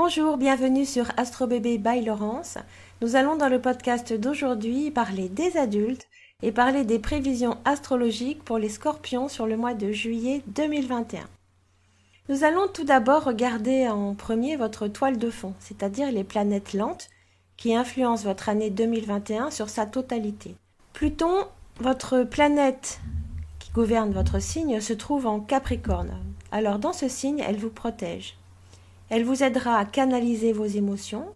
Bonjour, bienvenue sur AstroBébé by Laurence. Nous allons dans le podcast d'aujourd'hui parler des adultes et parler des prévisions astrologiques pour les scorpions sur le mois de juillet 2021. Nous allons tout d'abord regarder en premier votre toile de fond, c'est-à-dire les planètes lentes qui influencent votre année 2021 sur sa totalité. Pluton, votre planète qui gouverne votre signe, se trouve en Capricorne. Alors dans ce signe, elle vous protège. Elle vous aidera à canaliser vos émotions,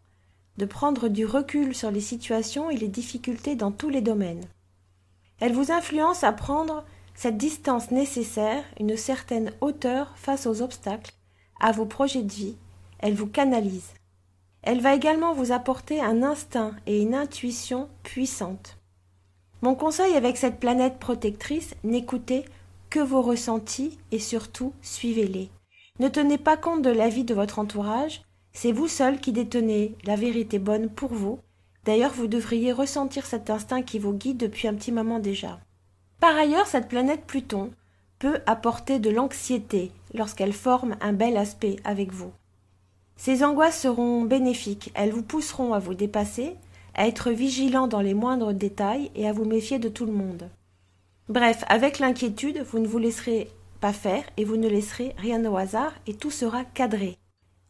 de prendre du recul sur les situations et les difficultés dans tous les domaines. Elle vous influence à prendre cette distance nécessaire, une certaine hauteur face aux obstacles, à vos projets de vie. Elle vous canalise. Elle va également vous apporter un instinct et une intuition puissantes. Mon conseil avec cette planète protectrice, n'écoutez que vos ressentis et surtout suivez-les. Ne tenez pas compte de l'avis de votre entourage, c'est vous seul qui détenez la vérité bonne pour vous. D'ailleurs, vous devriez ressentir cet instinct qui vous guide depuis un petit moment déjà. Par ailleurs, cette planète Pluton peut apporter de l'anxiété lorsqu'elle forme un bel aspect avec vous. Ces angoisses seront bénéfiques, elles vous pousseront à vous dépasser, à être vigilant dans les moindres détails et à vous méfier de tout le monde. Bref, avec l'inquiétude, vous ne vous laisserez pas faire et vous ne laisserez rien au hasard et tout sera cadré.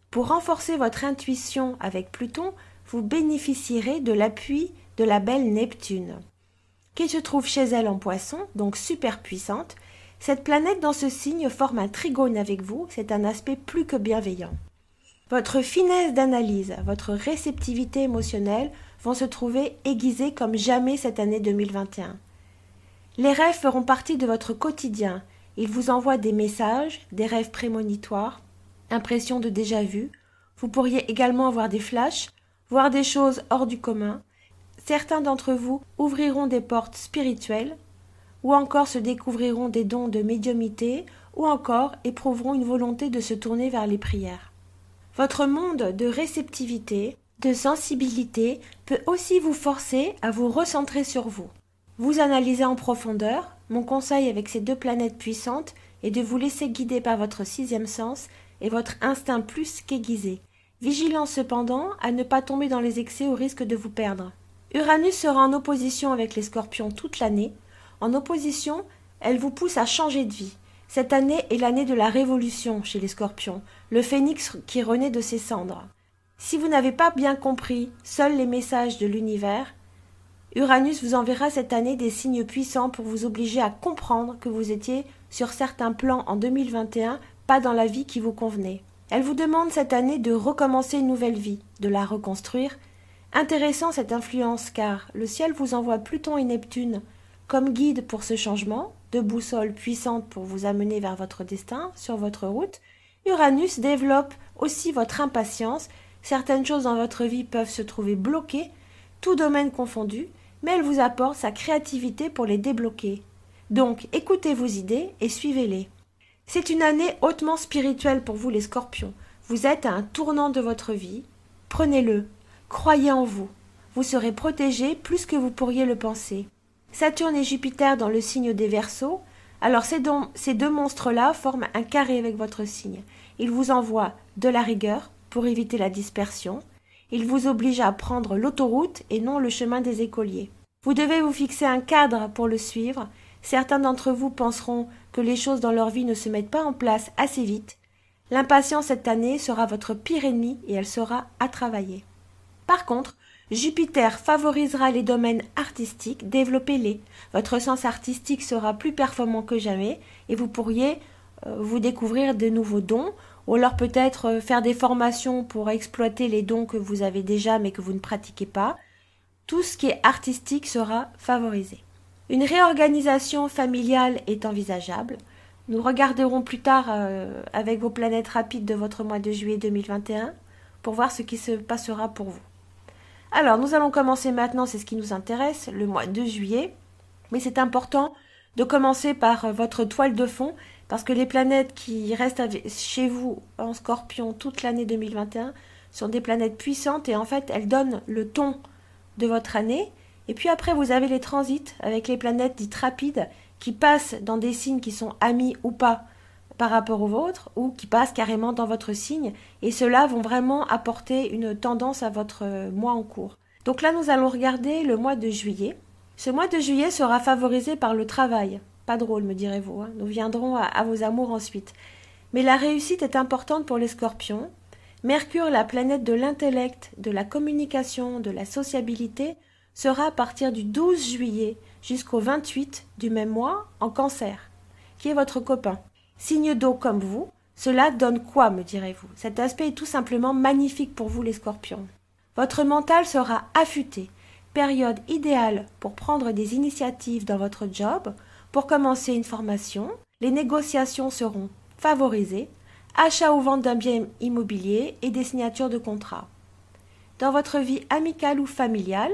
Pour renforcer votre intuition avec Pluton, vous bénéficierez de l'appui de la belle Neptune, qui se trouve chez elle en Poisson, donc super puissante. Cette planète dans ce signe forme un trigone avec vous, c'est un aspect plus que bienveillant. Votre finesse d'analyse, votre réceptivité émotionnelle vont se trouver aiguisées comme jamais cette année 2021. Les rêves feront partie de votre quotidien. Ils vous envoient des messages, des rêves prémonitoires, impressions de déjà-vu. Vous pourriez également avoir des flashs, voir des choses hors du commun. Certains d'entre vous ouvriront des portes spirituelles, ou encore se découvriront des dons de médiumnité, ou encore éprouveront une volonté de se tourner vers les prières. Votre monde de réceptivité, de sensibilité peut aussi vous forcer à vous recentrer sur vous. Vous analysez en profondeur. Mon conseil avec ces deux planètes puissantes est de vous laisser guider par votre sixième sens et votre instinct plus qu'aiguisé. Vigilant cependant à ne pas tomber dans les excès au risque de vous perdre. Uranus sera en opposition avec les scorpions toute l'année. En opposition, elle vous pousse à changer de vie. Cette année est l'année de la révolution chez les scorpions, le phénix qui renaît de ses cendres. Si vous n'avez pas bien compris seuls les messages de l'univers, Uranus vous enverra cette année des signes puissants pour vous obliger à comprendre que vous étiez, sur certains plans en 2021, pas dans la vie qui vous convenait. Elle vous demande cette année de recommencer une nouvelle vie, de la reconstruire. Intéressant cette influence car le ciel vous envoie Pluton et Neptune comme guide pour ce changement, deux boussoles puissantes pour vous amener vers votre destin, sur votre route. Uranus développe aussi votre impatience. Certaines choses dans votre vie peuvent se trouver bloquées, tout domaine confondu, mais elle vous apporte sa créativité pour les débloquer. Donc, écoutez vos idées et suivez-les. C'est une année hautement spirituelle pour vous les scorpions. Vous êtes à un tournant de votre vie. Prenez-le. Croyez en vous. Vous serez protégé plus que vous pourriez le penser. Saturne et Jupiter dans le signe des Verseaux. Alors ces deux monstres-là forment un carré avec votre signe. Ils vous envoient de la rigueur pour éviter la dispersion. Il vous oblige à prendre l'autoroute et non le chemin des écoliers. Vous devez vous fixer un cadre pour le suivre. Certains d'entre vous penseront que les choses dans leur vie ne se mettent pas en place assez vite. L'impatience cette année sera votre pire ennemi et elle sera à travailler. Par contre, Jupiter favorisera les domaines artistiques, développez-les. Votre sens artistique sera plus performant que jamais et vous pourriez vous découvrir de nouveaux dons ou alors peut-être faire des formations pour exploiter les dons que vous avez déjà mais que vous ne pratiquez pas. Tout ce qui est artistique sera favorisé. Une réorganisation familiale est envisageable. Nous regarderons plus tard avec vos planètes rapides de votre mois de juillet 2021 pour voir ce qui se passera pour vous. Alors, nous allons commencer maintenant, c'est ce qui nous intéresse, le mois de juillet. Mais c'est important de commencer par votre toile de fond parce que les planètes qui restent chez vous en Scorpion toute l'année 2021 sont des planètes puissantes et en fait, elles donnent le ton de votre année. Et puis après, vous avez les transits avec les planètes dites rapides qui passent dans des signes qui sont amis ou pas par rapport au vôtre ou qui passent carrément dans votre signe et ceux-là vont vraiment apporter une tendance à votre mois en cours. Donc là, nous allons regarder le mois de juillet. Ce mois de juillet sera favorisé par le travail. Pas drôle, me direz-vous, hein. Nous viendrons à vos amours ensuite. Mais la réussite est importante pour les scorpions. Mercure, la planète de l'intellect, de la communication, de la sociabilité, sera à partir du 12 juillet jusqu'au 28 du même mois en Cancer, qui est votre copain. Signe d'eau comme vous, cela donne quoi, me direz-vous? Cet aspect est tout simplement magnifique pour vous les scorpions. Votre mental sera affûté, période idéale pour prendre des initiatives dans votre job, pour commencer une formation, les négociations seront favorisées, achat ou vente d'un bien immobilier et des signatures de contrats. Dans votre vie amicale ou familiale,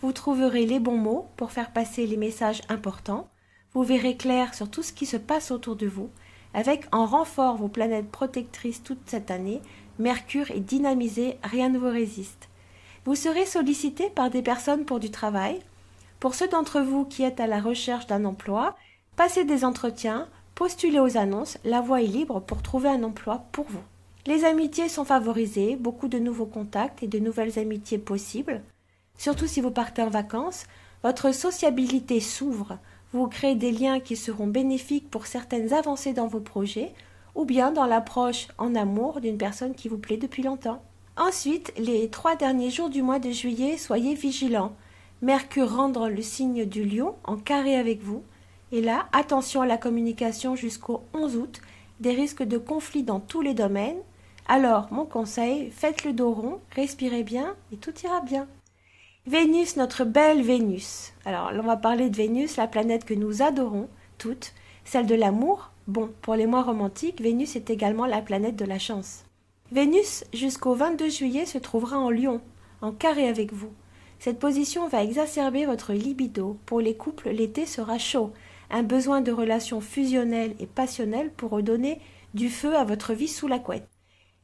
vous trouverez les bons mots pour faire passer les messages importants, vous verrez clair sur tout ce qui se passe autour de vous, avec en renfort vos planètes protectrices toute cette année, Mercure est dynamisé, rien ne vous résiste. Vous serez sollicité par des personnes pour du travail. Pour ceux d'entre vous qui êtes à la recherche d'un emploi, passez des entretiens, postulez aux annonces, la voie est libre pour trouver un emploi pour vous. Les amitiés sont favorisées, beaucoup de nouveaux contacts et de nouvelles amitiés possibles. Surtout si vous partez en vacances, votre sociabilité s'ouvre, vous créez des liens qui seront bénéfiques pour certaines avancées dans vos projets ou bien dans l'approche en amour d'une personne qui vous plaît depuis longtemps. Ensuite, les 3 derniers jours du mois de juillet, soyez vigilants. Mercure rentre le signe du Lion en carré avec vous. Et là, attention à la communication jusqu'au 11 août, des risques de conflits dans tous les domaines. Alors, mon conseil, faites le dos rond, respirez bien et tout ira bien. Vénus, notre belle Vénus. Alors, là, on va parler de Vénus, la planète que nous adorons toutes, celle de l'amour. Bon, pour les mois romantiques, Vénus est également la planète de la chance. Vénus, jusqu'au 22 juillet, se trouvera en Lion, en carré avec vous. Cette position va exacerber votre libido. Pour les couples, l'été sera chaud. Un besoin de relations fusionnelles et passionnelles pour redonner du feu à votre vie sous la couette.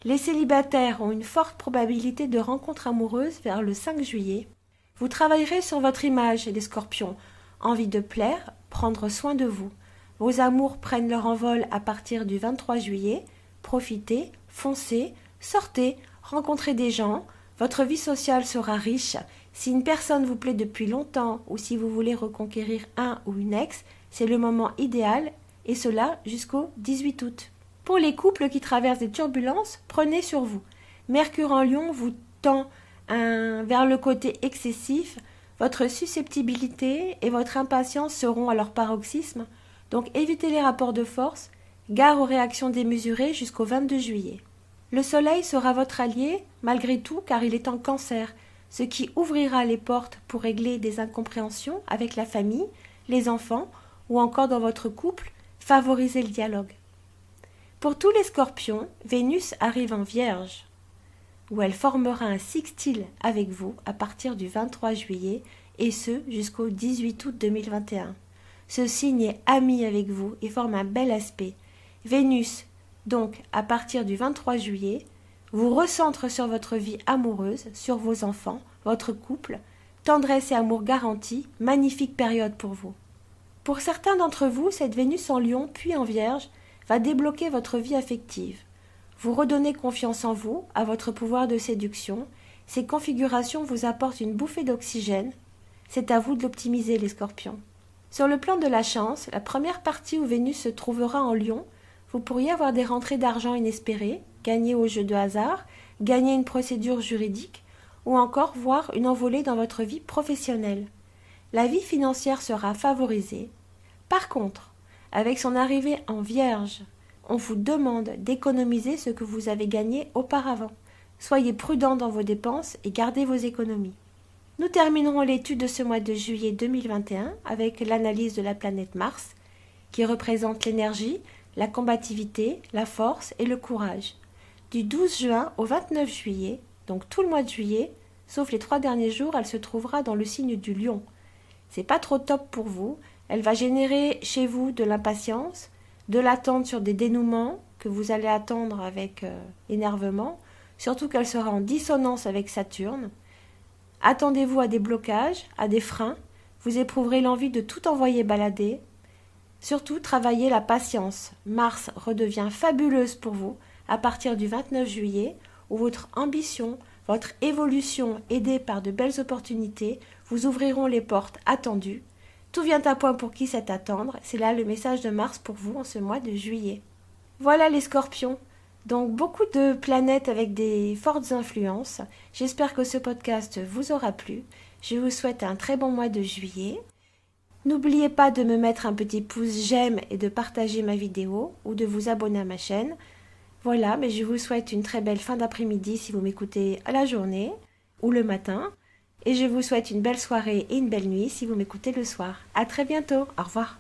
Les célibataires ont une forte probabilité de rencontres amoureuses vers le 5 juillet. Vous travaillerez sur votre image, les scorpions. Envie de plaire, prendre soin de vous. Vos amours prennent leur envol à partir du 23 juillet. Profitez, foncez, sortez, rencontrez des gens. Votre vie sociale sera riche. Si une personne vous plaît depuis longtemps ou si vous voulez reconquérir un ou une ex, c'est le moment idéal, et cela jusqu'au 18 août. Pour les couples qui traversent des turbulences, prenez sur vous. Mercure en Lion vous tend vers le côté excessif, votre susceptibilité et votre impatience seront à leur paroxysme, donc évitez les rapports de force, gare aux réactions démesurées jusqu'au 22 juillet. Le soleil sera votre allié, malgré tout, car il est en Cancer, ce qui ouvrira les portes pour régler des incompréhensions avec la famille, les enfants, ou encore dans votre couple, favoriser le dialogue. Pour tous les scorpions, Vénus arrive en Vierge, où elle formera un sextile avec vous à partir du 23 juillet et ce jusqu'au 18 août 2021. Ce signe est ami avec vous et forme un bel aspect. Vénus, donc, à partir du 23 juillet, vous recentre sur votre vie amoureuse, sur vos enfants, votre couple, tendresse et amour garantis, magnifique période pour vous. Pour certains d'entre vous, cette Vénus en Lion puis en Vierge va débloquer votre vie affective. Vous redonnez confiance en vous, à votre pouvoir de séduction. Ces configurations vous apportent une bouffée d'oxygène. C'est à vous de l'optimiser, les scorpions. Sur le plan de la chance, la première partie où Vénus se trouvera en Lion, vous pourriez avoir des rentrées d'argent inespérées, gagner au jeu de hasard, gagner une procédure juridique, ou encore voir une envolée dans votre vie professionnelle. La vie financière sera favorisée. Par contre, avec son arrivée en Vierge, on vous demande d'économiser ce que vous avez gagné auparavant. Soyez prudent dans vos dépenses et gardez vos économies. Nous terminerons l'étude de ce mois de juillet 2021 avec l'analyse de la planète Mars, qui représente l'énergie, la combativité, la force et le courage. Du 12 juin au 29 juillet, donc tout le mois de juillet, sauf les 3 derniers jours, elle se trouvera dans le signe du Lion. C'est pas trop top pour vous, elle va générer chez vous de l'impatience, de l'attente sur des dénouements que vous allez attendre avec énervement, surtout qu'elle sera en dissonance avec Saturne. Attendez-vous à des blocages, à des freins, vous éprouverez l'envie de tout envoyer balader. Surtout, travaillez la patience. Mars redevient fabuleuse pour vous à partir du 29 juillet, où votre ambition, votre évolution aidée par de belles opportunités vous ouvriront les portes attendues. Tout vient à point pour qui sait attendre, c'est là le message de Mars pour vous en ce mois de juillet. Voilà les scorpions, donc beaucoup de planètes avec des fortes influences. J'espère que ce podcast vous aura plu. Je vous souhaite un très bon mois de juillet. N'oubliez pas de me mettre un petit pouce j'aime et de partager ma vidéo ou de vous abonner à ma chaîne. Voilà, mais je vous souhaite une très belle fin d'après-midi si vous m'écoutez à la journée ou le matin. Et je vous souhaite une belle soirée et une belle nuit si vous m'écoutez le soir. À très bientôt. Au revoir.